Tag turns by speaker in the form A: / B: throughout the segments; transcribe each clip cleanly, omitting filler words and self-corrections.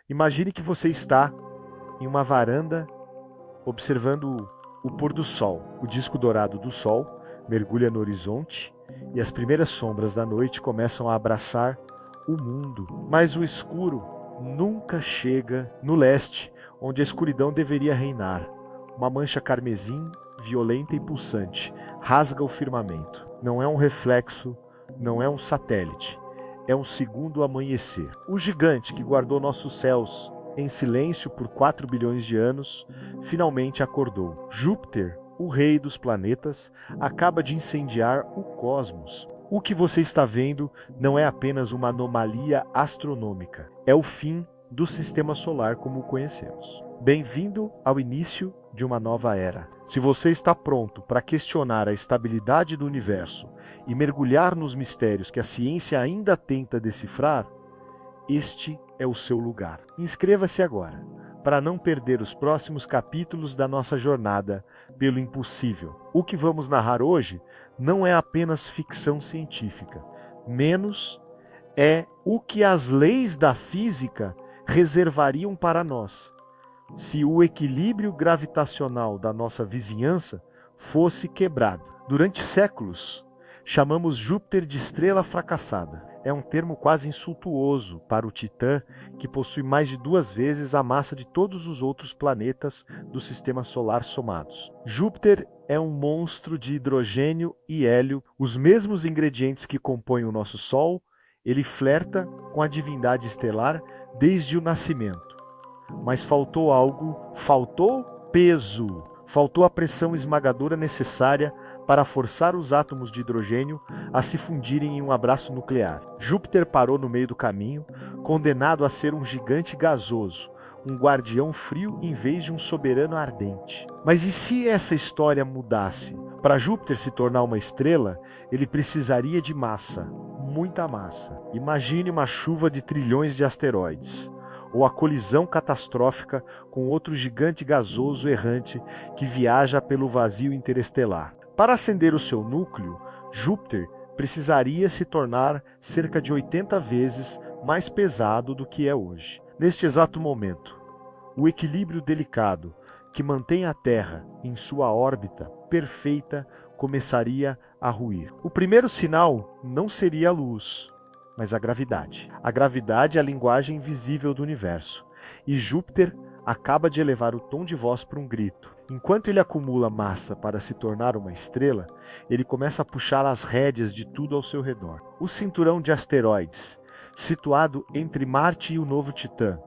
A: Imagine que você está em uma varanda observando o pôr do sol. O disco dourado do sol mergulha no horizonte e as primeiras sombras da noite começam a abraçar o mundo. Mas o escuro nunca chega no leste, onde a escuridão deveria reinar. Uma mancha carmesim, violenta e pulsante, rasga o firmamento. Não é um reflexo, não é um satélite. É um segundo amanhecer. O gigante que guardou nossos céus em silêncio por 4 bilhões de anos, finalmente acordou. Júpiter, o rei dos planetas, acaba de incendiar o cosmos. O que você está vendo não é apenas uma anomalia astronômica, é o fim do sistema solar como o conhecemos. Bem-vindo ao início de uma nova era. Se você está pronto para questionar a estabilidade do universo e mergulhar nos mistérios que a ciência ainda tenta decifrar, este é o seu lugar. Inscreva-se agora, para não perder os próximos capítulos da nossa jornada pelo impossível. O que vamos narrar hoje não é apenas ficção científica, menos é o que as leis da física reservariam para nós, se o equilíbrio gravitacional da nossa vizinhança fosse quebrado. Durante séculos, chamamos Júpiter de estrela fracassada. É um termo quase insultuoso para o Titã, que possui mais de 2 vezes a massa de todos os outros planetas do Sistema Solar somados. Júpiter é um monstro de hidrogênio e hélio, os mesmos ingredientes que compõem o nosso Sol. Ele flerta com a divindade estelar desde o nascimento. Mas faltou algo, faltou peso. Faltou a pressão esmagadora necessária para forçar os átomos de hidrogênio a se fundirem em um abraço nuclear. Júpiter parou no meio do caminho, condenado a ser um gigante gasoso, um guardião frio em vez de um soberano ardente. Mas e se essa história mudasse? Para Júpiter se tornar uma estrela, ele precisaria de massa, muita massa. Imagine uma chuva de trilhões de asteroides, ou a colisão catastrófica com outro gigante gasoso errante que viaja pelo vazio interestelar. Para acender o seu núcleo, Júpiter precisaria se tornar cerca de 80 vezes mais pesado do que é hoje. Neste exato momento, o equilíbrio delicado que mantém a Terra em sua órbita perfeita começaria a ruir. O primeiro sinal não seria a luz, mas a gravidade. A gravidade é a linguagem invisível do universo. E Júpiter acaba de elevar o tom de voz para um grito. Enquanto ele acumula massa para se tornar uma estrela, ele começa a puxar as rédeas de tudo ao seu redor. O cinturão de asteroides, situado entre Marte e o novo Titã,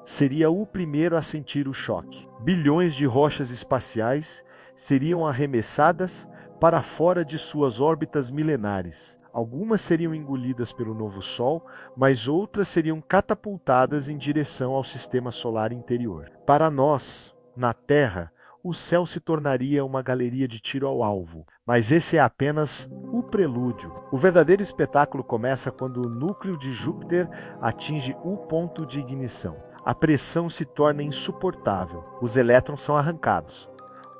A: seria o primeiro a sentir o choque. Bilhões de rochas espaciais seriam arremessadas para fora de suas órbitas milenares. Algumas seriam engolidas pelo novo Sol, mas outras seriam catapultadas em direção ao sistema solar interior. Para nós, na Terra, o céu se tornaria uma galeria de tiro ao alvo, mas esse é apenas o prelúdio. O verdadeiro espetáculo começa quando o núcleo de Júpiter atinge o ponto de ignição. A pressão se torna insuportável, os elétrons são arrancados.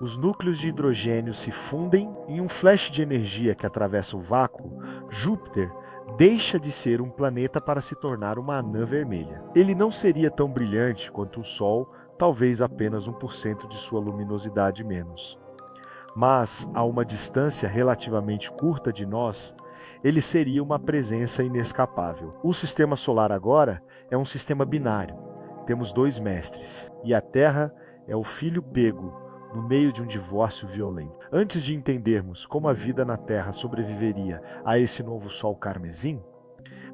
A: Os núcleos de hidrogênio se fundem em um flash de energia que atravessa o vácuo. Júpiter deixa de ser um planeta para se tornar uma anã vermelha. Ele não seria tão brilhante quanto o Sol, talvez apenas 1% de sua luminosidade menos. Mas, a uma distância relativamente curta de nós, ele seria uma presença inescapável. O sistema solar agora é um sistema binário. Temos 2 mestres, e a Terra é o filho pego no meio de um divórcio violento. Antes de entendermos como a vida na Terra sobreviveria a esse novo Sol carmesim,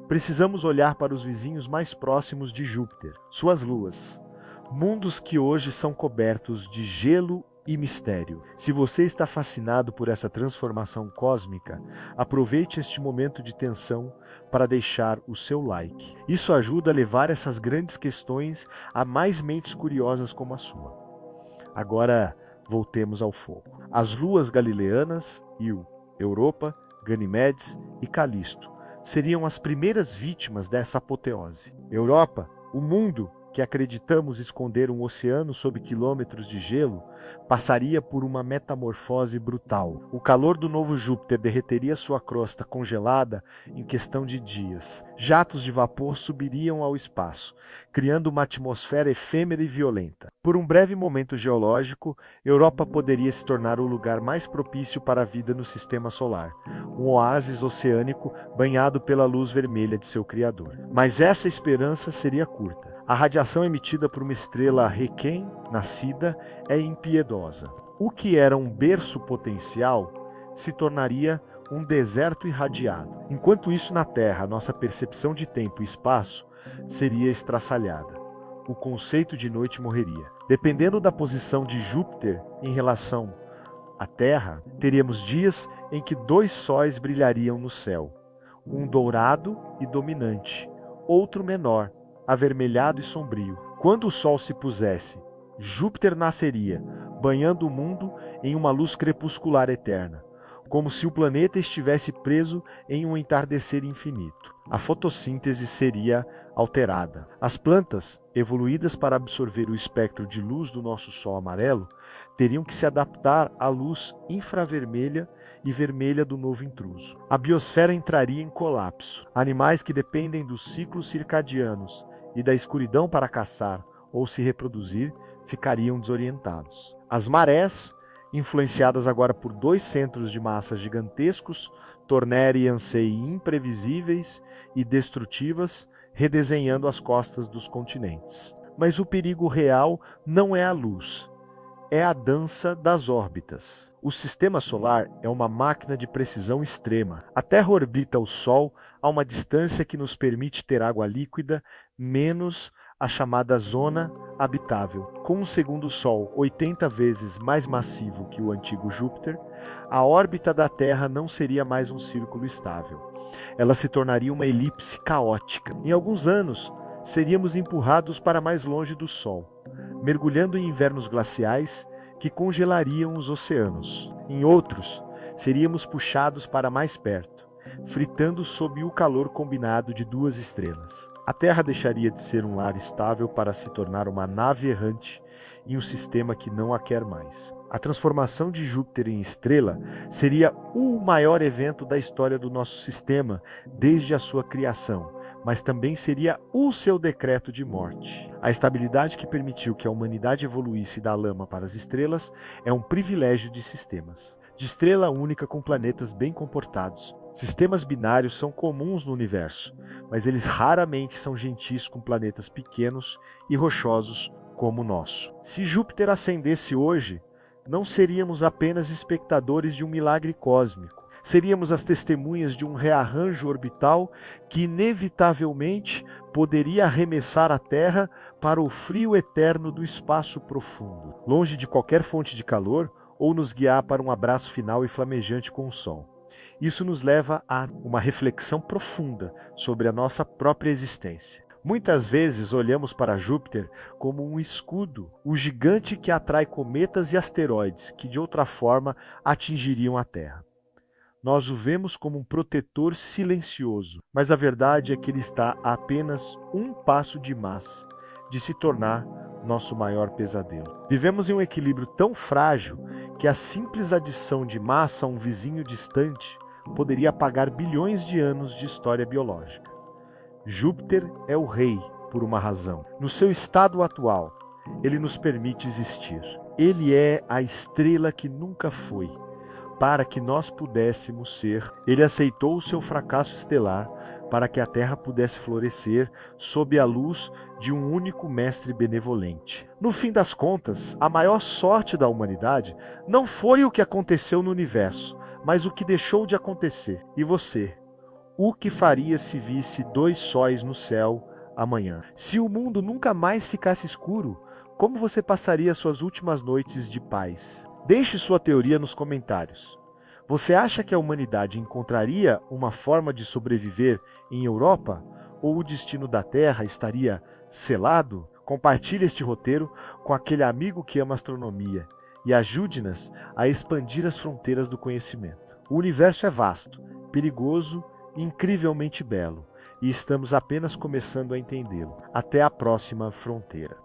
A: precisamos olhar para os vizinhos mais próximos de Júpiter, suas luas, mundos que hoje são cobertos de gelo e mistério. Se você está fascinado por essa transformação cósmica, aproveite este momento de tensão para deixar o seu like. Isso ajuda a levar essas grandes questões a mais mentes curiosas como a sua. Agora, voltemos ao foco. As luas galileanas, Io, Europa, Ganimedes e Calisto seriam as primeiras vítimas dessa apoteose. Europa, o mundo que acreditamos esconder um oceano sob quilômetros de gelo, passaria por uma metamorfose brutal. O calor do novo Júpiter derreteria sua crosta congelada em questão de dias. Jatos de vapor subiriam ao espaço, criando uma atmosfera efêmera e violenta. Por um breve momento geológico, Europa poderia se tornar o lugar mais propício para a vida no sistema solar, um oásis oceânico banhado pela luz vermelha de seu criador. Mas essa esperança seria curta. A radiação emitida por uma estrela recém-nascida é impiedosa. O que era um berço potencial se tornaria um deserto irradiado. Enquanto isso, na Terra, nossa percepção de tempo e espaço seria estraçalhada. O conceito de noite morreria. Dependendo da posição de Júpiter em relação à Terra, teríamos dias em que 2 sóis brilhariam no céu, um dourado e dominante, outro menor, avermelhado e sombrio. Quando o Sol se pusesse, Júpiter nasceria, banhando o mundo em uma luz crepuscular eterna, como se o planeta estivesse preso em um entardecer infinito. A fotossíntese seria alterada. As plantas, evoluídas para absorver o espectro de luz do nosso Sol amarelo, teriam que se adaptar à luz infravermelha e vermelha do novo intruso. A biosfera entraria em colapso. Animais que dependem dos ciclos circadianos e da escuridão para caçar ou se reproduzir ficariam desorientados. As marés, influenciadas agora por 2 centros de massa gigantescos, tornariam-se imprevisíveis e destrutivas, redesenhando as costas dos continentes. Mas o perigo real não é a luz, é a dança das órbitas. O sistema solar é uma máquina de precisão extrema. A Terra orbita o Sol a uma distância que nos permite ter água líquida menos a chamada zona habitável. Com um segundo Sol 80 vezes mais massivo que o antigo Júpiter, a órbita da Terra não seria mais um círculo estável. Ela se tornaria uma elipse caótica. Em alguns anos, seríamos empurrados para mais longe do Sol, mergulhando em invernos glaciais que congelariam os oceanos. Em outros, seríamos puxados para mais perto, fritando sob o calor combinado de 2 estrelas. A Terra deixaria de ser um lar estável para se tornar uma nave errante em um sistema que não a quer mais. A transformação de Júpiter em estrela seria o maior evento da história do nosso sistema desde a sua criação, mas também seria o seu decreto de morte. A estabilidade que permitiu que a humanidade evoluísse da lama para as estrelas é um privilégio de sistemas. De estrela única com planetas bem comportados. Sistemas binários são comuns no universo, mas eles raramente são gentis com planetas pequenos e rochosos como o nosso. Se Júpiter ascendesse hoje, não seríamos apenas espectadores de um milagre cósmico. Seríamos as testemunhas de um rearranjo orbital que inevitavelmente poderia arremessar a Terra para o frio eterno do espaço profundo, longe de qualquer fonte de calor, ou nos guiar para um abraço final e flamejante com o Sol. Isso nos leva a uma reflexão profunda sobre a nossa própria existência. Muitas vezes olhamos para Júpiter como um escudo, o gigante que atrai cometas e asteroides que de outra forma atingiriam a Terra. Nós o vemos como um protetor silencioso, mas a verdade é que ele está a apenas um passo de se tornar nosso maior pesadelo. Vivemos em um equilíbrio tão frágil que a simples adição de massa a um vizinho distante poderia apagar bilhões de anos de história biológica. Júpiter é o rei por uma razão. No seu estado atual, ele nos permite existir. Ele é a estrela que nunca foi, para que nós pudéssemos ser. Ele aceitou o seu fracasso estelar para que a Terra pudesse florescer sob a luz de um único mestre benevolente. No fim das contas, a maior sorte da humanidade não foi o que aconteceu no universo, mas o que deixou de acontecer. E você? O que faria se visse 2 sóis no céu amanhã? Se o mundo nunca mais ficasse escuro, como você passaria suas últimas noites de paz? Deixe sua teoria nos comentários. Você acha que a humanidade encontraria uma forma de sobreviver em Europa? Ou o destino da Terra estaria selado? Compartilhe este roteiro com aquele amigo que ama astronomia e ajude-nos a expandir as fronteiras do conhecimento. O universo é vasto, perigoso e incrivelmente belo. e estamos apenas começando a entendê-lo. Até a próxima fronteira.